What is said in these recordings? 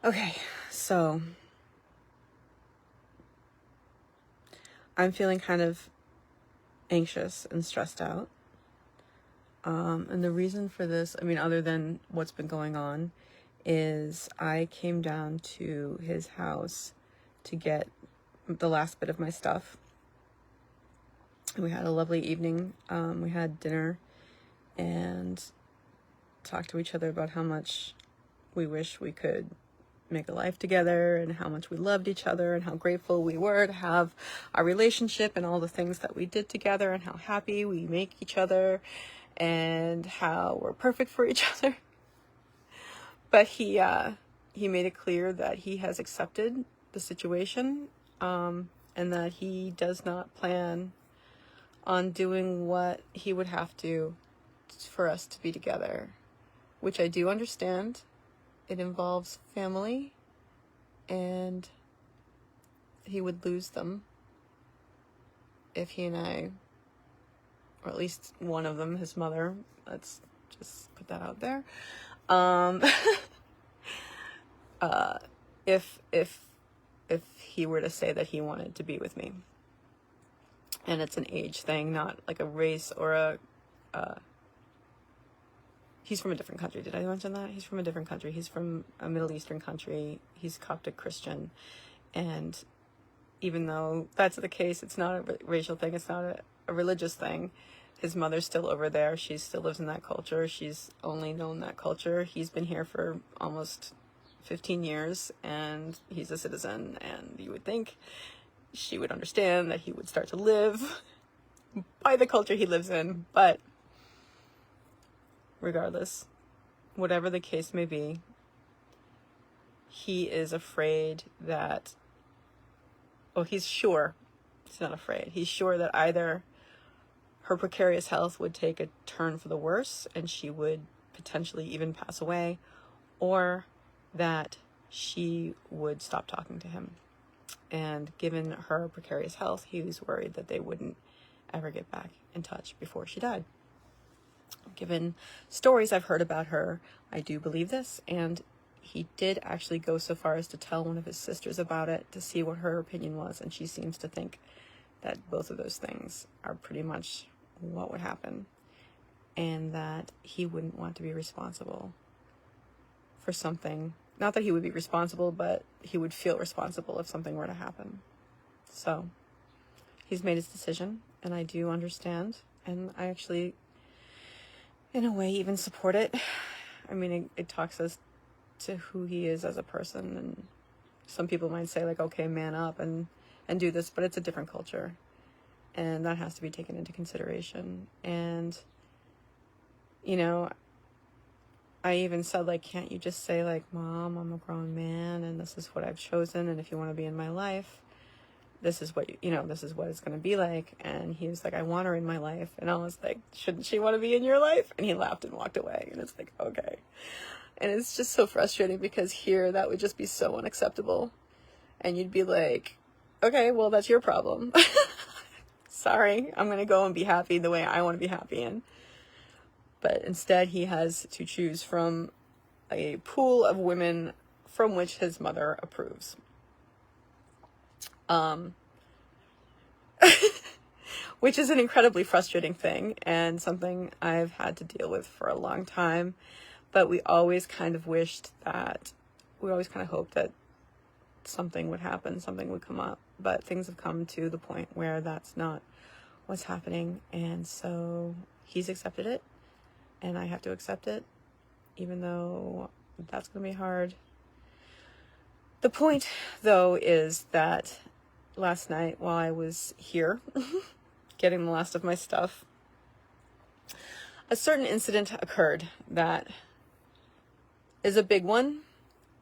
Okay, so I'm feeling kind of anxious and stressed out. And the reason for this, I mean, other than what's been going on, is I came down to his house to get the last bit of my stuff. We had a lovely evening. We had dinner and talked to each other about how much we wish we could make a life together and how much we loved each other and how grateful we were to have our relationship and all the things that we did together and how happy we make each other and how we're perfect for each other. But he made it clear that he has accepted the situation, and that he does not plan on doing what he would have to for us to be together, which I do understand. It involves family, and he would lose them if he and I, or at least one of them, his mother, let's just put that out there, if he were to say that he wanted to be with me. And it's an age thing, not like a race or a he's from a different country. Did I mention that? He's from a different country. He's from a Middle Eastern country. He's Coptic Christian. And even though that's the case, it's not a racial thing. It's not a religious thing. His mother's still over there. She still lives in that culture. She's only known that culture. He's been here for almost 15 years and he's a citizen. And you would think she would understand that he would start to live by the culture he lives in. But regardless, whatever the case may be, he is afraid that, well, he's sure, he's not afraid, he's sure that either her precarious health would take a turn for the worse and she would potentially even pass away, or that she would stop talking to him. And given her precarious health, he was worried that they wouldn't ever get back in touch before she died. Given stories I've heard about her, I do believe this, and he did actually go so far as to tell one of his sisters about it to see what her opinion was, and she seems to think that both of those things are pretty much what would happen, and that he wouldn't want to be responsible for something. Not that he would be responsible, but he would feel responsible if something were to happen. So he's made his decision, and I do understand, and I actually, in a way, even support it. I mean, it talks us to who he is as a person, and some people might say, like, okay, man up and do this, but it's a different culture, and that has to be taken into consideration. And, you know, I even said, like, can't you just say, like, Mom, I'm a grown man, and this is what I've chosen, and if you want to be in my life, this is what, this is what it's going to be like. And he was like, I want her in my life. And I was like, shouldn't she want to be in your life? And he laughed and walked away. And it's like, okay. And it's just so frustrating because here that would just be so unacceptable. And you'd be like, okay, well, that's your problem. Sorry, I'm going to go and be happy the way I want to be happy in. But instead, he has to choose from a pool of women from which his mother approves. Which is an incredibly frustrating thing and something I've had to deal with for a long time. But we always kind of hoped that something would happen, something would come up. But things have come to the point where that's not what's happening. And so he's accepted it, and I have to accept it, even though that's going to be hard. The point, though, is that last night while I was here getting the last of my stuff, a certain incident occurred that is a big one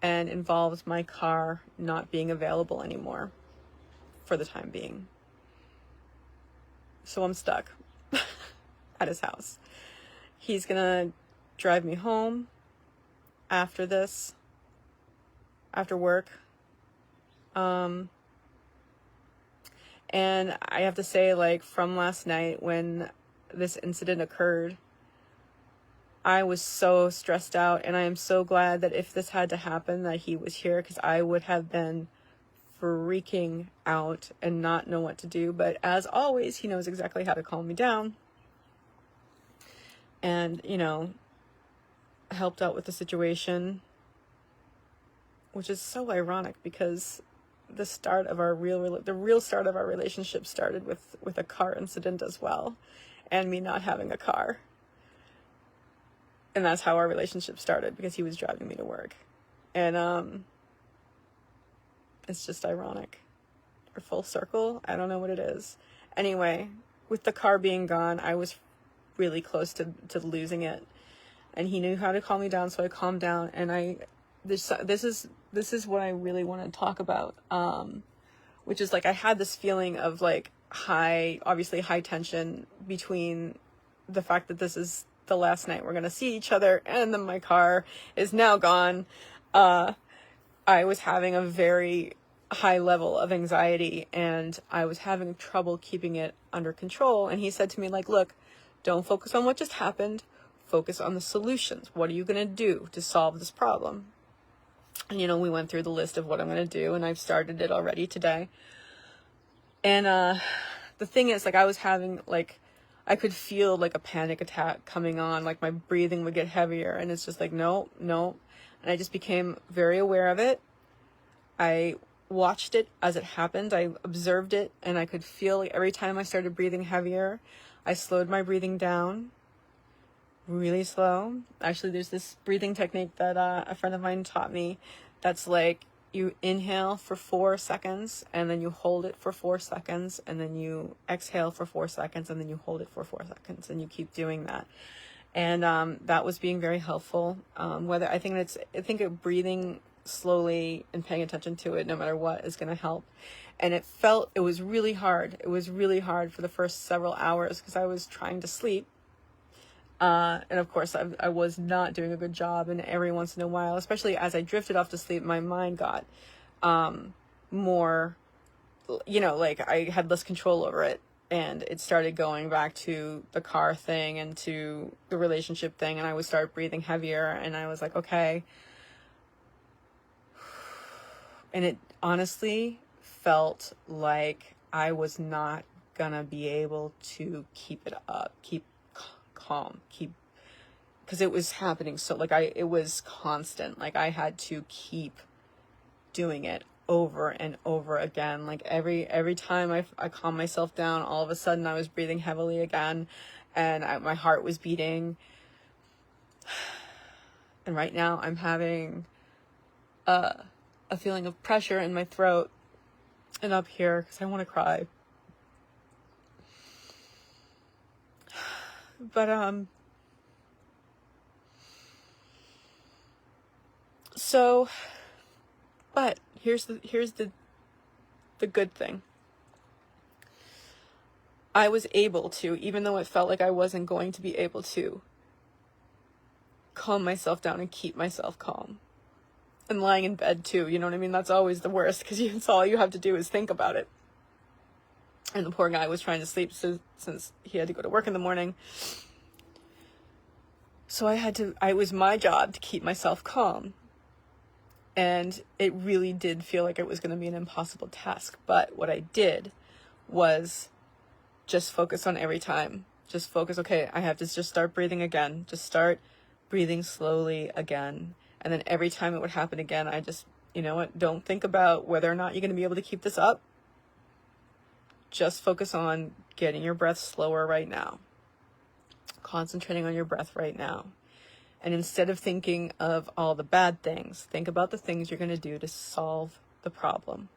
and involves my car not being available anymore for the time being. So I'm stuck at his house. He's gonna drive me home after work. And I have to say, like, from last night when this incident occurred, I was so stressed out, and I am so glad that if this had to happen, that he was here, because I would have been freaking out and not know what to do. But as always, he knows exactly how to calm me down, and, you know, helped out with the situation, which is so ironic because the real start of our relationship started with a car incident as well, and me not having a car. And that's how our relationship started, because he was driving me to work. And it's just ironic, or full circle. I don't know what it is. Anyway, with the car being gone, I was really close to losing it, and he knew how to calm me down, so I calmed down. And this is what I really want to talk about, which is like, I had this feeling of like obviously high tension between the fact that this is the last night we're gonna see each other, and then my car is now gone. I was having a very high level of anxiety, and I was having trouble keeping it under control. And he said to me, like, look, don't focus on what just happened, focus on the solutions. What are you gonna do to solve this problem? And, you know, we went through the list of what I'm gonna do, and I've started it already today. And the thing is, like, I was having, like, I could feel like a panic attack coming on, like my breathing would get heavier, and it's just like, no. And I just became very aware of it. I watched it as it happened. I observed it, and I could feel like every time I started breathing heavier, I slowed my breathing down really slow. Actually, there's this breathing technique that a friend of mine taught me, that's like, you inhale for 4 seconds, and then you hold it for 4 seconds, and then you exhale for 4 seconds, and then you hold it for 4 seconds, and you keep doing that. And that was being very helpful. I think breathing slowly and paying attention to it, no matter what, is going to help. And it was really hard. It was really hard for the first several hours, because I was trying to sleep. And of course, I was not doing a good job. And every once in a while, especially as I drifted off to sleep, my mind got more, you know, like I had less control over it. And it started going back to the car thing and to the relationship thing. And I would start breathing heavier. And I was like, okay. And it honestly felt like I was not gonna be able to keep it up, keep calm, because it was happening. So like it was constant. Like I had to keep doing it over and over again. Like every time I calmed myself down, all of a sudden I was breathing heavily again, and my heart was beating. And right now I'm having a feeling of pressure in my throat and up here, because I want to cry. But but here's the good thing. I was able to, even though it felt like I wasn't going to be able to, calm myself down and keep myself calm. And lying in bed too, you know what I mean? That's always the worst, because it's all you have to do is think about it. And the poor guy was trying to sleep since he had to go to work in the morning. So it was my job to keep myself calm. And it really did feel like it was going to be an impossible task. But what I did was just focus on every time. Just focus, okay, I have to just start breathing again. Just start breathing slowly again. And then every time it would happen again, I just, you know what, don't think about whether or not you're going to be able to keep this up. Just focus on getting your breath slower right now. Concentrating on your breath right now. And instead of thinking of all the bad things, think about the things you're going to do to solve the problem.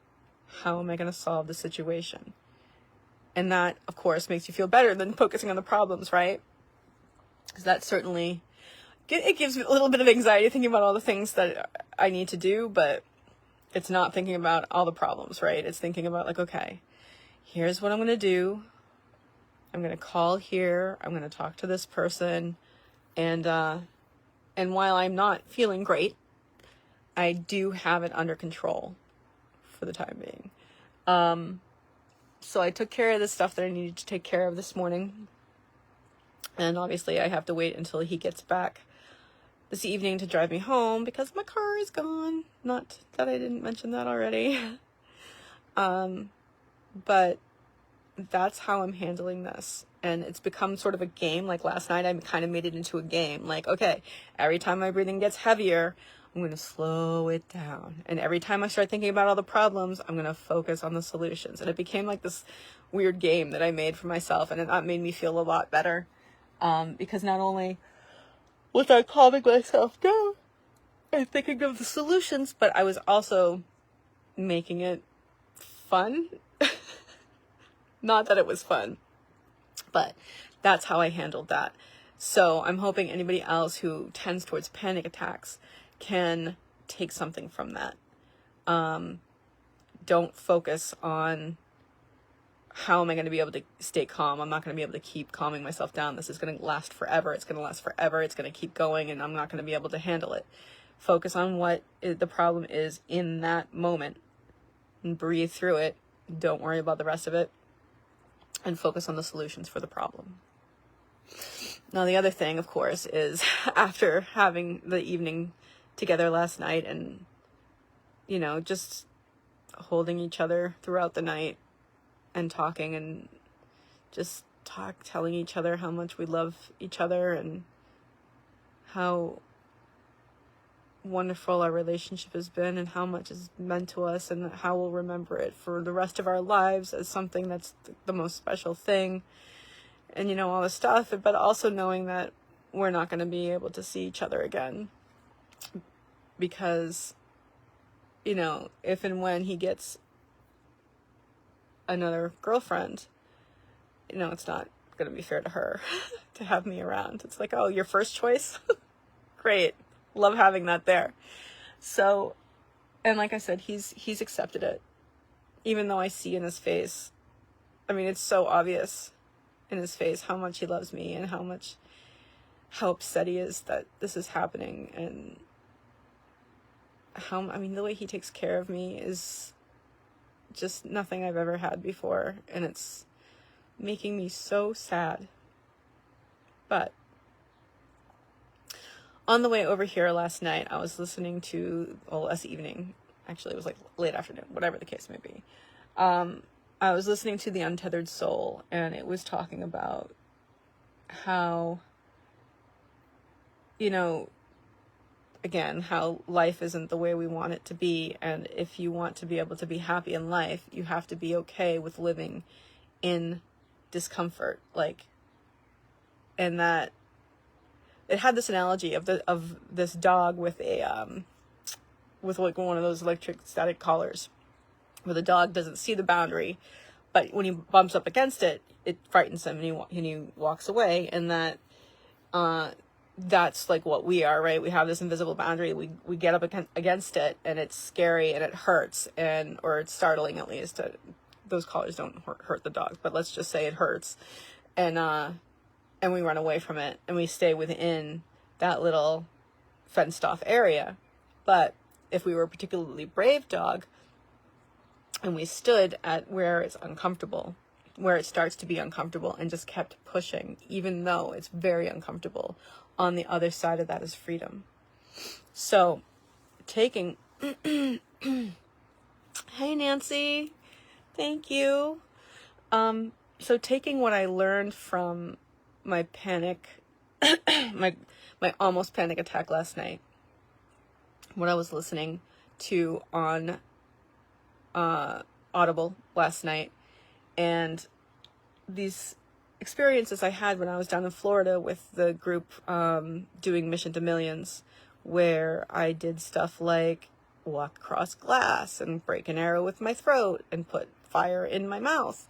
How am I going to solve the situation? And that, of course, makes you feel better than focusing on the problems, right? Because that certainly, it gives me a little bit of anxiety thinking about all the things that I need to do, but it's not thinking about all the problems, right? It's thinking about like, okay, here's what I'm going to do. I'm going to call here. I'm going to talk to this person. And while I'm not feeling great, I do have it under control for the time being. So I took care of the stuff that I needed to take care of this morning. And obviously I have to wait until he gets back this evening to drive me home because my car is gone. Not that I didn't mention that already. But that's how I'm handling this. And it's become sort of a game. Like last night, I kind of made it into a game. Like, okay, every time my breathing gets heavier, I'm going to slow it down. And every time I start thinking about all the problems, I'm going to focus on the solutions. And it became like this weird game that I made for myself. And that made me feel a lot better. Because not only was I calming myself down and thinking of the solutions, but I was also making it fun. Not that it was fun, but that's how I handled that. So I'm hoping anybody else who tends towards panic attacks can take something from that. Don't focus on how am I going to be able to stay calm. I'm not going to be able to keep calming myself down. This is going to last forever. It's going to last forever. It's going to keep going, and I'm not going to be able to handle it. Focus on what the problem is in that moment and breathe through it. Don't worry about the rest of it. And focus on the solutions for the problem. Now, the other thing, of course, is after having the evening together last night and, you know, just holding each other throughout the night and talking and just telling each other how much we love each other and how wonderful our relationship has been and how much it's meant to us and how we'll remember it for the rest of our lives as something that's the most special thing, and, you know, all this stuff, but also knowing that we're not going to be able to see each other again because, you know, if and when he gets another girlfriend, you know, it's not going to be fair to her to have me around. It's like, oh, your first choice? Great. Love having that there. So, and like I said, he's accepted it, even though I see in his face, I mean, it's so obvious in his face how much he loves me and how upset he is that this is happening, and I mean, the way he takes care of me is just nothing I've ever had before, and it's making me so sad. But on the way over here last night, I was listening to, well, last evening, actually it was like late afternoon, whatever the case may be. I was listening to The Untethered Soul, and it was talking about how, you know, again, how life isn't the way we want it to be. And if you want to be able to be happy in life, you have to be okay with living in discomfort. Like, and that it had this analogy of this dog with with like one of those electric static collars, where the dog doesn't see the boundary, but when he bumps up against it, it frightens him and he walks away. And that that's like what we are, right? We have this invisible boundary. We get up against it, and it's scary and it hurts, or it's startling at least. Those collars don't hurt the dog, but let's just say it hurts, and we run away from it, and we stay within that little fenced off area. But if we were a particularly brave dog and we stood at where it's uncomfortable, where it starts to be uncomfortable, and just kept pushing, even though it's very uncomfortable, on the other side of that is freedom. So taking, hey Nancy, thank you. So taking what I learned from my panic, my almost panic attack last night, what I was listening to on Audible last night, and these experiences I had when I was down in Florida with the group doing Mission to Millions, where I did stuff like walk across glass and break an arrow with my throat and put fire in my mouth.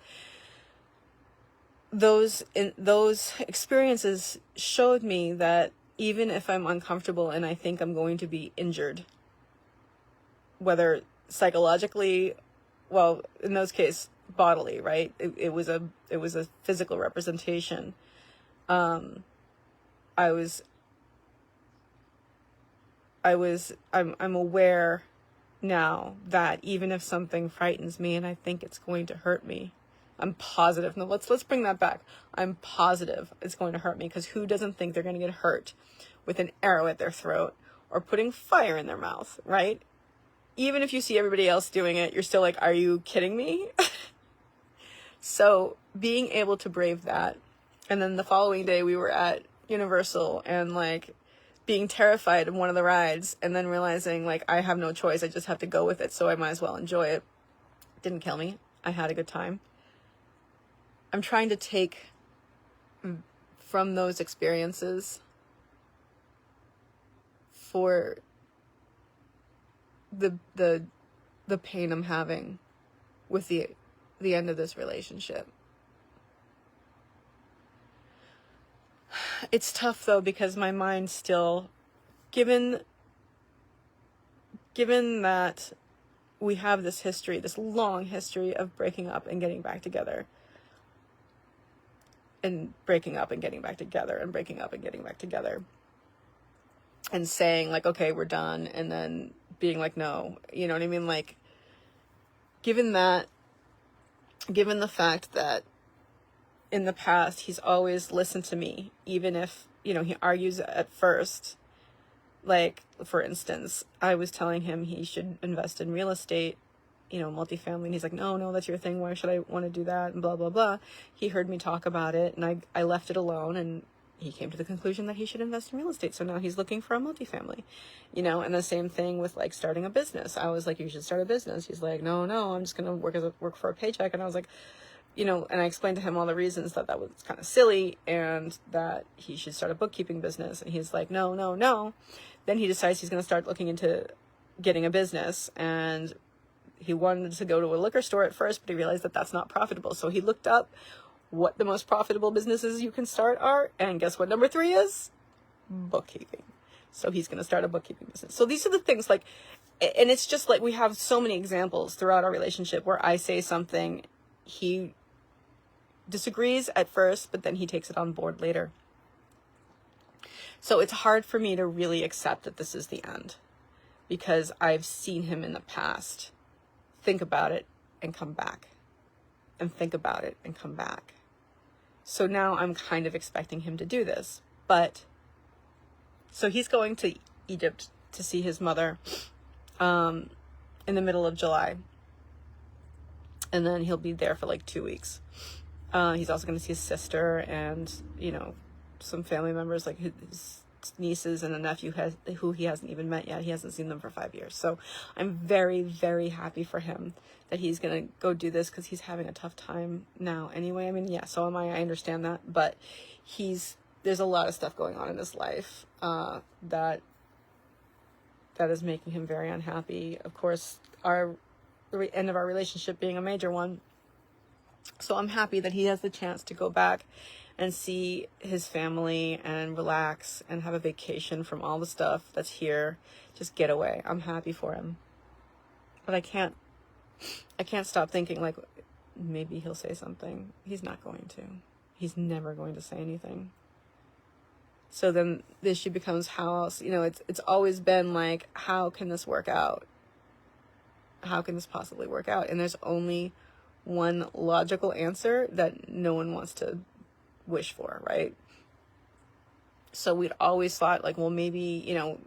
Those experiences showed me that even if I'm uncomfortable and I think I'm going to be injured, whether psychologically, well, in those cases, bodily, right? It was a physical representation. I'm aware now that even if something frightens me and I think it's going to hurt me, I'm positive. No, let's bring that back. I'm positive it's going to hurt me, because who doesn't think they're going to get hurt with an arrow at their throat or putting fire in their mouth, right? Even if you see everybody else doing it, you're still like, are you kidding me? So being able to brave that. And then the following day we were at Universal and like being terrified of one of the rides, and then realizing like I have no choice. I just have to go with it. So I might as well enjoy it. Didn't kill me. I had a good time. I'm trying to take from those experiences for the pain I'm having with the end of this relationship. It's tough though, because my mind still, given that we have this history, this long history of breaking up and getting back together, and breaking up and getting back together, and breaking up and getting back together, and saying like, okay, we're done, and then being like, no, you know what I mean? Like, given the fact that in the past he's always listened to me, even if, you know, he argues at first. Like, for instance, I was telling him he should invest in real estate, you know, multifamily, and he's like, no, that's your thing, why should I want to do that, and blah, blah, blah. He heard me talk about it, and I left it alone, and he came to the conclusion that he should invest in real estate, so now he's looking for a multifamily, you know. And the same thing with, like, starting a business. I was like, you should start a business. He's like, no, I'm just going to work for a paycheck, and I was like, you know, and I explained to him all the reasons that was kind of silly, and that he should start a bookkeeping business, and he's like, no. Then he decides he's going to start looking into getting a business, and he wanted to go to a liquor store at first, but he realized that that's not profitable. So he looked up what the most profitable businesses you can start are, and guess what number 3 is? Bookkeeping. So he's going to start a bookkeeping business. So these are the things, like, and it's just like we have so many examples throughout our relationship where I say something, he disagrees at first, but then he takes it on board later. So it's hard for me to really accept that this is the end, because I've seen him in the past think about it and come back, and think about it and come back. So now I'm kind of expecting him to do this. But so he's going to Egypt to see his mother in the middle of July, and then he'll be there for like 2 weeks. He's also going to see his sister and, you know, some family members, like his nieces and a nephew who he hasn't even met yet. He hasn't seen them for 5 years. So I'm very, very happy for him that he's going to go do this, because he's having a tough time now anyway. I mean, yeah, so am I. I understand that. But there's a lot of stuff going on in his life that is making him very unhappy. Of course, the end of our relationship being a major one. So I'm happy that he has the chance to go back and see his family and relax and have a vacation from all the stuff that's here. Just get away. I'm happy for him. But I can't stop thinking, like, maybe he'll say something. He's not going to. He's never going to say anything. So then the issue becomes, how else, you know, it's always been like, how can this work out? How can this possibly work out? And there's only one logical answer that no one wants to wish for, right? So we'd always thought, like, well, maybe, you know,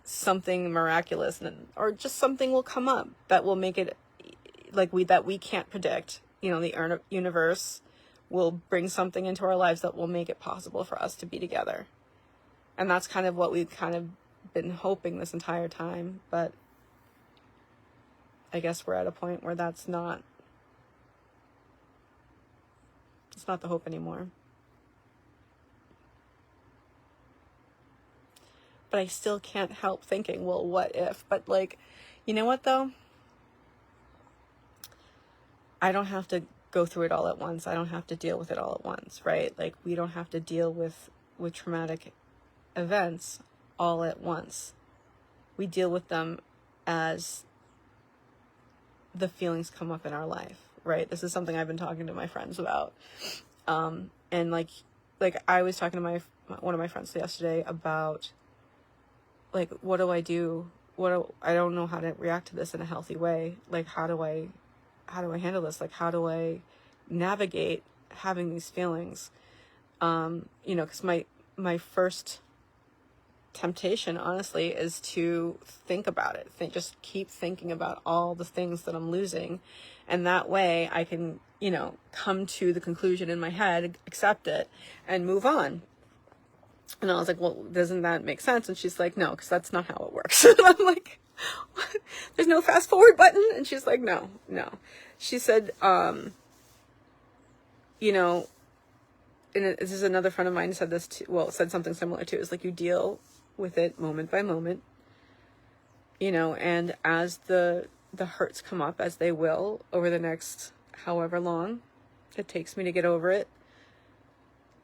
something miraculous or just something will come up that will make it like that we can't predict. You know, the universe will bring something into our lives that will make it possible for us to be together. And that's kind of what we've kind of been hoping this entire time. But I guess we're at a point where it's not the hope anymore. But I still can't help thinking, well, what if? But, like, you know what, though? I don't have to go through it all at once. I don't have to deal with it all at once, right? Like, we don't have to deal with traumatic events all at once. We deal with them as the feelings come up in our life, right? This is something I've been talking to my friends about. And like I was talking to one of my friends yesterday about, like, what do I do? I don't know how to react to this in a healthy way. Like, how do I I handle this? Like, how do I navigate having these feelings? Because my first temptation, honestly, is to think about it. Just keep thinking about all the things that I'm losing. And that way I can, come to the conclusion in my head, accept it, and move on. And I was like, well, doesn't that make sense? And she's like, no, because that's not how it works. And I'm like, what? There's no fast forward button? And she's like, no. She said, and this is another friend of mine said this too, said something similar too. It's like, you deal with it moment by moment, and as the hurts come up, as they will over the next however long it takes me to get over it,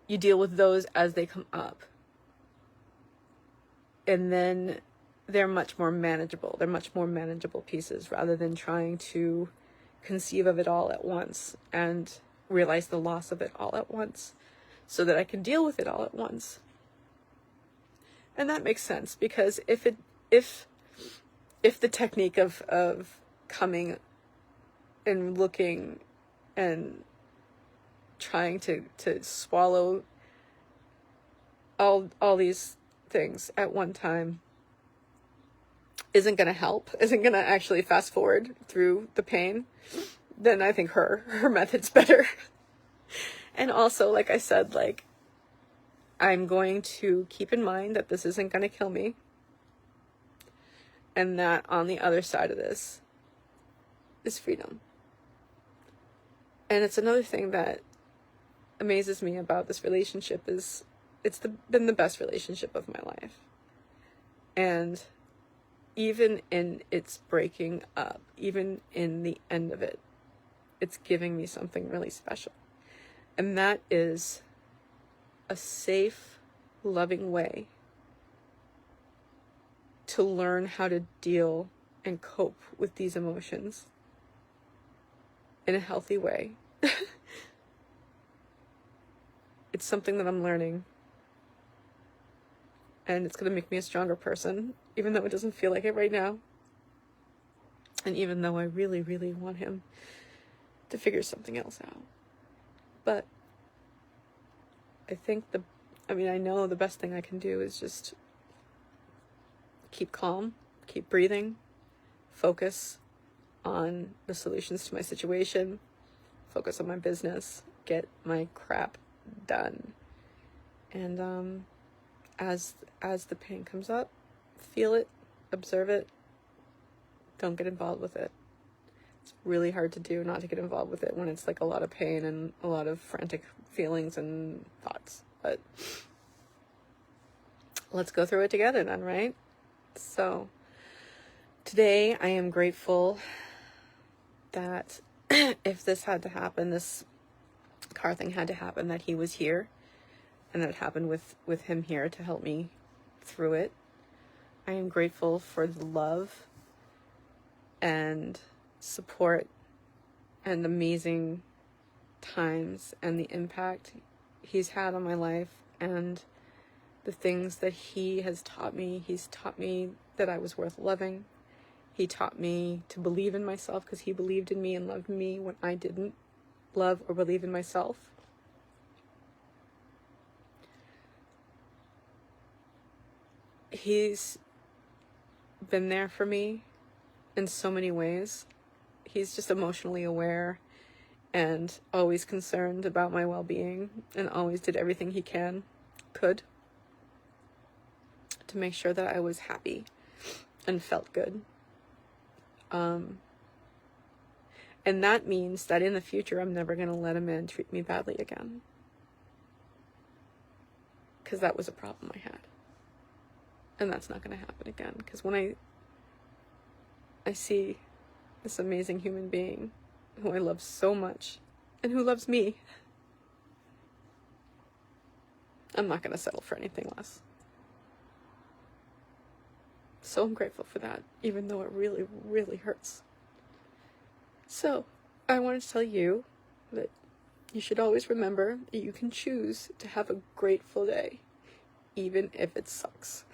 you deal with those as they come up. And then they're much more manageable. They're much more manageable pieces, rather than trying to conceive of it all at once and realize the loss of it all at once, so that I can deal with it all at once. And that makes sense, because if the technique of coming and looking and trying to swallow all these things at one time isn't going to help, isn't going to actually fast forward through the pain, then I think her method's better. And also, like I said, like, I'm going to keep in mind that this isn't going to kill me, and that on the other side of this is freedom. And it's another thing that amazes me about this relationship is been the best relationship of my life. And even in its breaking up, even in the end of it, it's giving me something really special. And that is a safe, loving way to learn how to deal and cope with these emotions in a healthy way. It's something that I'm learning. And it's going to make me a stronger person, even though it doesn't feel like it right now. And even though I really, really want him to figure something else out. But I think I know the best thing I can do is just keep calm, keep breathing, focus on the solutions to my situation, focus on my business, get my crap done. And as the pain comes up, feel it, observe it, don't get involved with it. It's really hard to do not to get involved with it when it's like a lot of pain and a lot of frantic feelings and thoughts. But let's go through it together then, right? So today I am grateful that if this had to happen, this car thing had to happen, that he was here, and that it happened with him here to help me through it. I am grateful for the love and support and amazing times and the impact he's had on my life, and the things that he has taught me. He's taught me that I was worth loving. He taught me to believe in myself, because he believed in me and loved me when I didn't love or believe in myself. He's been there for me in so many ways. He's just emotionally aware and always concerned about my well-being, and always did everything he could to make sure that I was happy and felt good. And that means that in the future, I'm never going to let a man treat me badly again, because that was a problem I had. And that's not going to happen again, because when I see this amazing human being who I love so much and who loves me, I'm not going to settle for anything less. So I'm grateful for that, even though it really, really hurts. So I wanted to tell you that you should always remember that you can choose to have a grateful day, even if it sucks.